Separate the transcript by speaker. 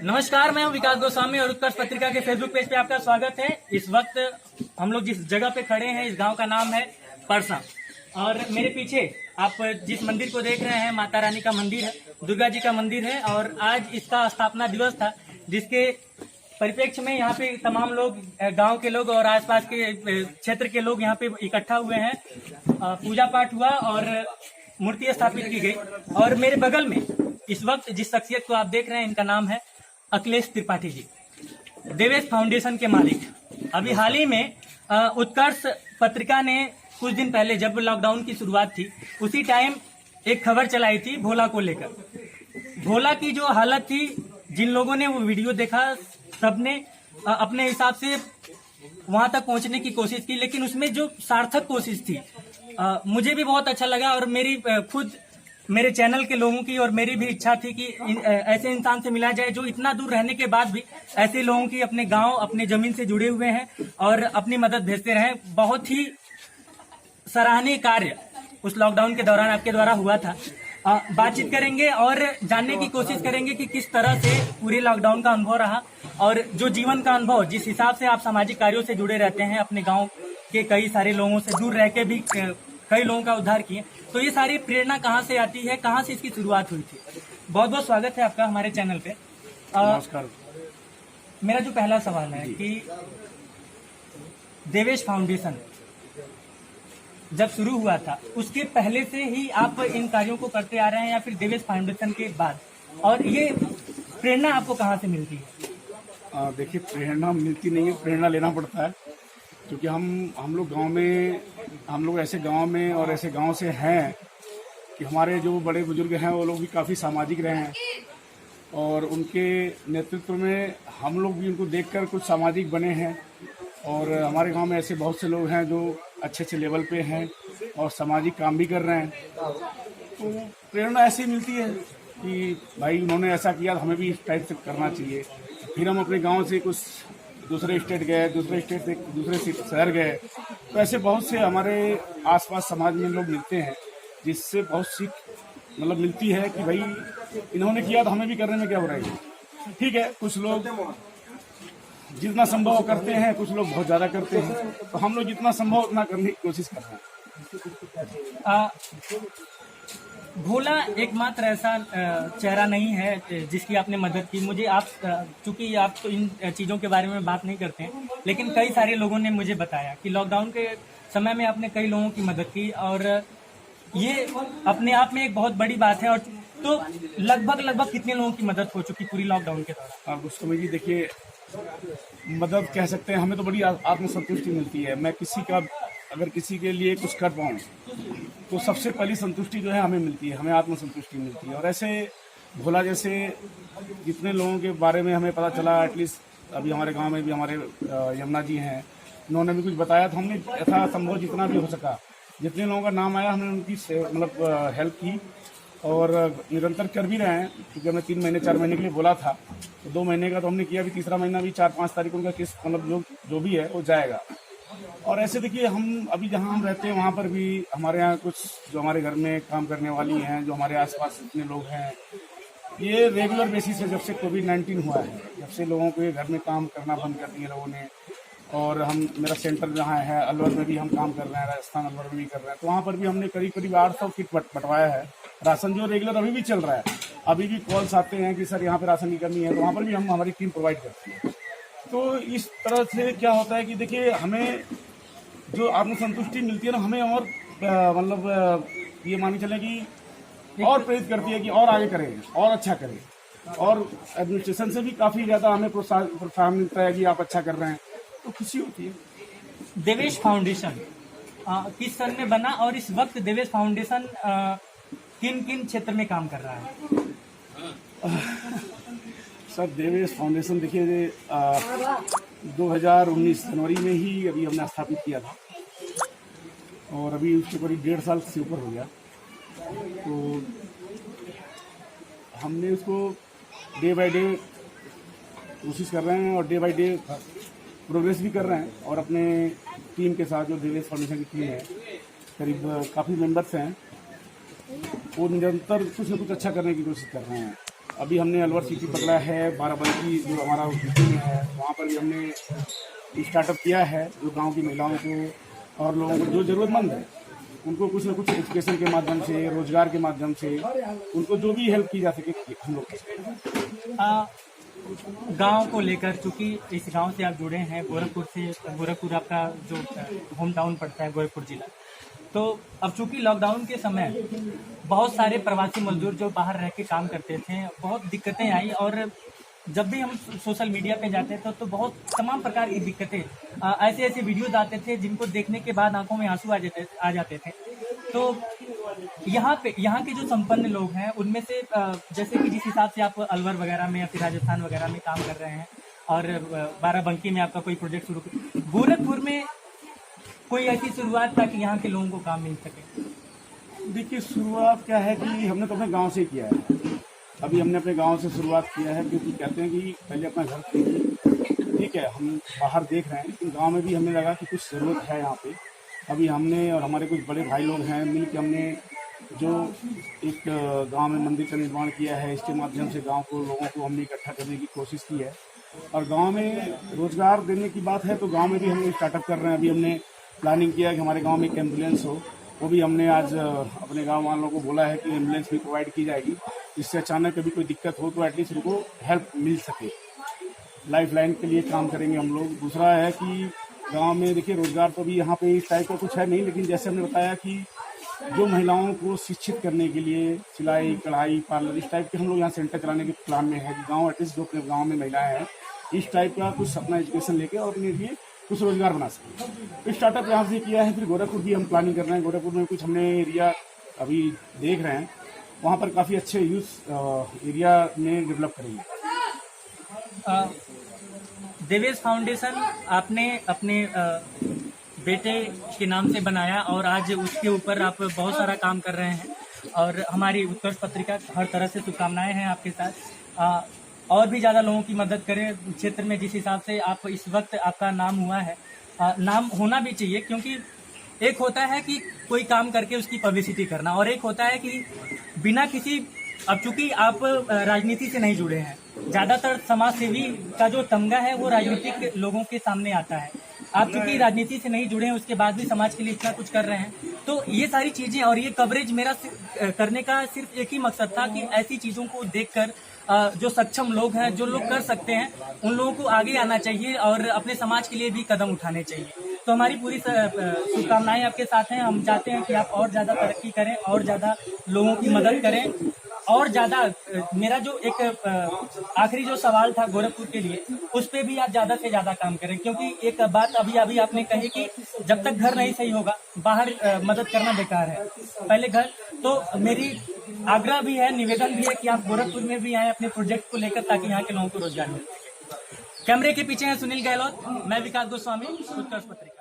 Speaker 1: नमस्कार, मैं हूं विकास गोस्वामी और उत्कर्ष पत्रिका के फेसबुक पेज पे आपका स्वागत है। इस वक्त हम लोग जिस जगह पे खड़े हैं, इस गांव का नाम है परसा। और मेरे पीछे आप जिस मंदिर को देख रहे हैं, माता रानी का मंदिर है, दुर्गा जी का मंदिर है। और आज इसका स्थापना दिवस था, जिसके परिप्रेक्ष्य में यहाँ पे तमाम लोग, गांव के लोग और आसपास के क्षेत्र के लोग यहाँ पे इकट्ठा हुए हैं। पूजा पाठ हुआ और मूर्ति स्थापित की गई। और मेरे बगल में इस वक्त जिस शख्सियत को आप देख रहे हैं, इनका नाम है अखिलेश त्रिपाठी जी, देवेश फाउंडेशन के मालिक। अभी हाल ही में उत्कर्ष पत्रिका ने कुछ दिन पहले, जब लॉकडाउन की शुरुआत थी, उसी टाइम एक खबर चलाई थी भोला को लेकर। भोला की जो हालत थी, जिन लोगों ने वो वीडियो देखा, सबने अपने हिसाब से वहां तक पहुंचने की कोशिश की, लेकिन उसमें जो सार्थक कोशिश थी, मुझे भी बहुत अच्छा लगा। और मेरी खुद मेरे चैनल के लोगों की और मेरी भी इच्छा थी कि ऐसे इंसान से मिला जाए जो इतना दूर रहने के बाद भी ऐसे लोगों की अपने गांव, अपने जमीन से जुड़े हुए हैं और अपनी मदद भेजते रहे। बहुत ही सराहनीय कार्य उस लॉकडाउन के दौरान आपके द्वारा हुआ था। बातचीत करेंगे और जानने की कोशिश करेंगे कि किस तरह से पूरे लॉकडाउन का अनुभव रहा और जो जीवन का अनुभव, जिस हिसाब से आप सामाजिक कार्यों से जुड़े रहते हैं, अपने गाँव के कई सारे लोगों से दूर रह के भी कई लोगों का उद्धार किए, तो ये सारी प्रेरणा कहाँ से आती है, कहाँ से इसकी शुरुआत हुई थी? बहुत बहुत स्वागत है आपका हमारे चैनल पे।
Speaker 2: नमस्कार।
Speaker 1: मेरा जो पहला सवाल है कि देवेश फाउंडेशन जब शुरू हुआ था, उसके पहले से ही आप इन कार्यों को करते आ रहे हैं या फिर देवेश फाउंडेशन के बाद? और ये प्रेरणा आपको कहाँ से मिलती है?
Speaker 2: देखिए, प्रेरणा मिलती नहीं है, प्रेरणा लेना पड़ता है। क्योंकि हम लोग गांव में, हम लोग ऐसे गांव में और ऐसे गांव से हैं कि हमारे जो बड़े बुजुर्ग हैं वो लोग भी काफ़ी सामाजिक रहे हैं और उनके नेतृत्व में हम लोग भी उनको देखकर कुछ सामाजिक बने हैं। और हमारे गांव में ऐसे बहुत से लोग हैं जो अच्छे अच्छे लेवल पे हैं और सामाजिक काम भी कर रहे हैं। तो प्रेरणा ऐसी मिलती है कि भाई उन्होंने ऐसा किया, हमें भी इस टाइप से करना चाहिए। फिर हम अपने गाँव से कुछ दूसरे स्टेट गए, दूसरे स्टेट से दूसरे शहर गए, तो ऐसे बहुत से हमारे आसपास समाज में लोग मिलते हैं, जिससे बहुत सीख मतलब मिलती है कि भाई इन्होंने किया तो हमें भी करने में क्या बुराई है। ठीक है, कुछ लोग जितना संभव करते हैं, कुछ लोग बहुत ज़्यादा करते हैं, तो हम लोग जितना संभव उतना करने की कोशिश कर रहे हैं।
Speaker 1: भोला एकमात्र ऐसा चेहरा नहीं है जिसकी आपने मदद की। मुझे आप, चूंकि आप तो इन चीज़ों के बारे में बात नहीं करते हैं, लेकिन कई सारे लोगों ने मुझे बताया कि लॉकडाउन के समय में आपने कई लोगों की मदद की और ये अपने आप में एक बहुत बड़ी बात है। और तो लगभग कितने लोगों की मदद हो चुकी पूरी लॉकडाउन के दौरान?
Speaker 2: आप उसको मेरी देखिए, मदद कह सकते हैं, हमें तो बड़ी आत्मसंतुष्टि मिलती है। मैं किसी का अगर किसी के लिए कुछ कर पाऊँ तो सबसे पहली संतुष्टि जो है हमें मिलती है, हमें आत्मसंतुष्टि मिलती है। और ऐसे भोला जैसे जितने लोगों के बारे में हमें पता चला, एटलीस्ट अभी हमारे गांव में भी हमारे यमुना जी हैं, उन्होंने भी कुछ बताया, तो हमने यथासंभव जितना भी हो सका, जितने लोगों का नाम आया, हमने उनकी मतलब हेल्प की और निरंतर कर भी रहे हैं। क्योंकि हमने 3 महीने 4 महीने के लिए बोला था, तो 2 महीने का तो हमने किया। अभी तीसरा महीना भी 4-5 तारीख उनका किस मतलब जो भी है वो जाएगा। और ऐसे देखिए, हम अभी जहाँ हम रहते हैं वहाँ पर भी हमारे यहाँ कुछ जो हमारे घर में काम करने वाली हैं, जो हमारे आसपास जितने लोग हैं, ये रेगुलर बेसिस से जब से कोविड-19 हुआ है, जब से लोगों को घर में काम करना बंद कर दिए लोगों ने। और मेरा सेंटर जहाँ है अलवर में भी हम काम कर रहे हैं, राजस्थान अलवर में भी कर रहे हैं, तो वहाँ पर भी हमने करीब 800 किट बंटवाया है। राशन जो रेगुलर अभी भी चल रहा है, अभी भी कॉल्स आते हैं कि सर यहाँ पे राशन की कमी है, तो वहाँ पर भी हम हमारी टीम प्रोवाइड करती है। तो इस तरह से क्या होता है कि देखिए, हमें जो आत्मसंतुष्टि मिलती है ना, हमें और मतलब ये मानी चले कि और प्रेरित करती है कि और आगे करें और अच्छा करें। और एडमिनिस्ट्रेशन से भी काफ़ी ज़्यादा हमें प्रोत्साहन मिलता है कि आप अच्छा कर रहे हैं, तो खुशी होती है।
Speaker 1: देवेश फाउंडेशन किस सन में बना और इस वक्त देवेश फाउंडेशन किन किन क्षेत्र में काम कर रहा है?
Speaker 2: सर, देवेश फाउंडेशन देखिए 2019 जनवरी में ही अभी हमने स्थापित किया था और अभी उसके करीब 1.5 साल से ऊपर हो गया। तो हमने उसको डे बाय डे कोशिश कर रहे हैं और डे बाय डे प्रोग्रेस भी कर रहे हैं। और अपने टीम के साथ, जो देवेश फाउंडेशन की टीम है, करीब काफ़ी मेंबर्स हैं, वो निरंतर कुछ न कुछ अच्छा करने की कोशिश कर रहे हैं। अभी हमने अलवर सिटी पकड़ा है, बाराबंकी जो हमारा यूपी में है, वहाँ पर भी हमने स्टार्टअप किया है। जो गांव की महिलाओं को और लोगों को जो ज़रूरतमंद है उनको कुछ न कुछ एजुकेशन के माध्यम से, रोजगार के माध्यम से उनको जो भी हेल्प की जा सके हम लोग
Speaker 1: गांव को लेकर, चूंकि इस गांव से आप जुड़े हैं, गोरखपुर से, गोरखपुर आपका जो होम टाउन पड़ता है गोरखपुर जिला, तो अब चूंकि लॉकडाउन के समय बहुत सारे प्रवासी मजदूर जो बाहर रह के काम करते थे, बहुत दिक्कतें आई। और जब भी हम सोशल मीडिया पे जाते थे तो बहुत तमाम प्रकार की दिक्कतें, ऐसे ऐसे वीडियोज आते थे जिनको देखने के बाद आंखों में आंसू आ जाते थे। तो यहाँ के जो संपन्न लोग हैं उनमें से जैसे कि जिस हिसाब से आप अलवर वगैरह में या फिर राजस्थान वगैरह में काम कर रहे हैं और बाराबंकी में आपका कोई प्रोजेक्ट शुरू, गोरखपुर में कोई ऐसी शुरुआत ताकि यहाँ के लोगों को काम मिल सके?
Speaker 2: देखिए, शुरुआत क्या है कि हमने तो अपने गांव से ही किया है। अभी हमने अपने गांव से शुरुआत किया है, क्योंकि कहते हैं कि पहले अपना घर खरीदिए। ठीक है, हम बाहर देख रहे हैं, लेकिन गांव में भी हमें लगा कि कुछ ज़रूरत है यहाँ पे। अभी हमने और हमारे कुछ बड़े भाई लोग हैं मिल के हमने जो एक गांव में मंदिर का निर्माण किया है, इसके माध्यम से गांव को, लोगों को हमने इकट्ठा करने की कोशिश की है। और गांव में रोजगार देने की बात है तो गांव में भी हम स्टार्टअप कर रहे हैं। अभी हमने प्लानिंग किया कि हमारे गांव में एक एम्बुलेंस हो, वो भी हमने आज अपने गांव वालों को बोला है कि एम्बुलेंस भी प्रोवाइड की जाएगी, जिससे अचानक कभी कोई दिक्कत हो तो एटलीस्ट उनको हेल्प मिल सके। लाइफ लाइन के लिए काम करेंगे हम लोग। दूसरा है कि गांव में देखिए, रोजगार तो भी यहाँ पे इस टाइप का कुछ है नहीं, लेकिन जैसे हमने बताया कि जो महिलाओं को शिक्षित करने के लिए सिलाई, कढ़ाई, पार्लर, इस टाइप के हम लोग यहाँ सेंटर चलाने के प्लान में है कि गाँव एटलीस्ट जो गाँव में महिलाएं हैं इस टाइप का कुछ अपना एजुकेशन लेके और अपने लिए कुछ रोजगार बना सकें। स्टार्टअप यहाँ से किया है। फिर गोरखपुर भी हम प्लानिंग कर रहे हैं। गोरखपुर में कुछ हमने एरिया अभी देख रहे हैं, वहाँ पर काफ़ी अच्छे यूथ एरिया में डेवलप करेंगे।
Speaker 1: देवेश फाउंडेशन आपने अपने बेटे के नाम से बनाया और आज उसके ऊपर आप बहुत सारा काम कर रहे हैं और हमारी उत्कर्ष पत्रिका हर तरह से शुभकामनाएं हैं आपके साथ। और भी ज़्यादा लोगों की मदद करें क्षेत्र में, जिस हिसाब से आप इस वक्त आपका नाम हुआ है। नाम होना भी चाहिए, क्योंकि एक होता है कि कोई काम करके उसकी पब्लिसिटी करना, और एक होता है कि बिना किसी, अब चूंकि आप राजनीति से नहीं जुड़े हैं, ज़्यादातर समाज सेवी का जो तमगा है वो राजनीतिक लोगों के सामने आता है। आप चूंकि राजनीति से नहीं जुड़े हैं, उसके बाद भी समाज के लिए इतना कुछ कर रहे हैं, तो ये सारी चीजें और ये कवरेज मेरा करने का सिर्फ एक ही मकसद था कि ऐसी चीजों को देखकर जो सक्षम लोग हैं, जो लोग कर सकते हैं, उन लोगों को आगे आना चाहिए और अपने समाज के लिए भी कदम उठाने चाहिए। तो हमारी पूरी शुभकामनाएं आपके साथ हैं। हम चाहते हैं कि आप और ज्यादा तरक्की करें और ज्यादा लोगों की मदद करें और ज्यादा। मेरा जो एक आखिरी जो सवाल था गोरखपुर के लिए, उस पे भी आप ज्यादा से ज्यादा काम करें, क्योंकि एक बात अभी आपने कही कि जब तक घर नहीं सही होगा बाहर मदद करना बेकार है, पहले घर। तो मेरी आग्रह भी है, निवेदन भी है कि आप गोरखपुर में भी आए अपने प्रोजेक्ट को लेकर, ताकि यहाँ के लोगों को रोजगार मिले। कैमरे के पीछे हैं सुनील गहलोत, मैं विकास गोस्वामी, उत्कर्ष पत्रिका।